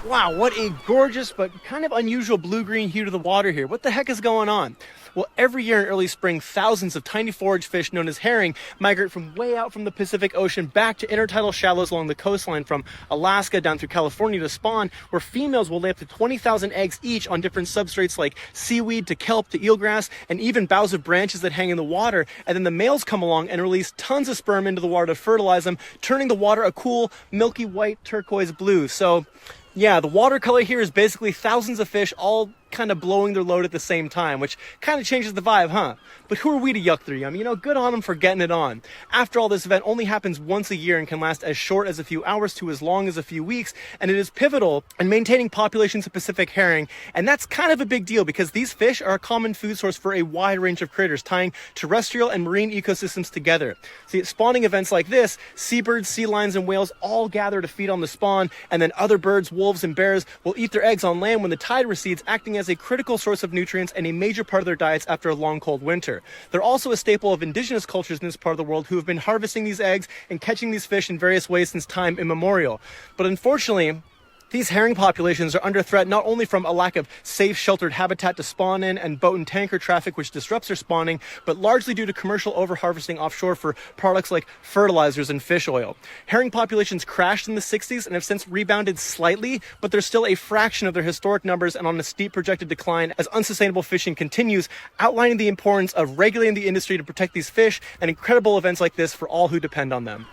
Wow, what a gorgeous but kind of unusual blue-green hue to the water here. What the heck is going on? Well, every year in early spring, thousands of tiny forage fish known as herring migrate from way out from the Pacific Ocean back to intertidal shallows along the coastline from Alaska down through California to spawn, where females will lay up to 20,000 eggs each on different substrates like seaweed to kelp to eelgrass and even boughs of branches that hang in the water. And then the males come along and release tons of sperm into the water to fertilize them, turning the water a cool, milky white turquoise blue. So yeah, the watercolor here is basically thousands of fish all kind of blowing their load at the same time, which kind of changes the vibe, huh? But who are we to yuck their yum? You know, good on them for getting it on. After all, this event only happens once a year and can last as short as a few hours to as long as a few weeks, and it is pivotal in maintaining populations of Pacific herring, and that's kind of a big deal because these fish are a common food source for a wide range of critters, tying terrestrial and marine ecosystems together. See, at spawning events like this, seabirds, sea lions, and whales all gather to feed on the spawn, and then other birds, wolves, and bears will eat their eggs on land when the tide recedes, acting as a critical source of nutrients and a major part of their diets after a long cold winter. They're also a staple of indigenous cultures in this part of the world who have been harvesting these eggs and catching these fish in various ways since time immemorial. But unfortunately, these herring populations are under threat not only from a lack of safe, sheltered habitat to spawn in and boat and tanker traffic which disrupts their spawning, but largely due to commercial overharvesting offshore for products like fertilizers and fish oil. Herring populations crashed in the 60s and have since rebounded slightly, but they're still a fraction of their historic numbers and on a steep projected decline as unsustainable fishing continues, outlining the importance of regulating the industry to protect these fish and incredible events like this for all who depend on them.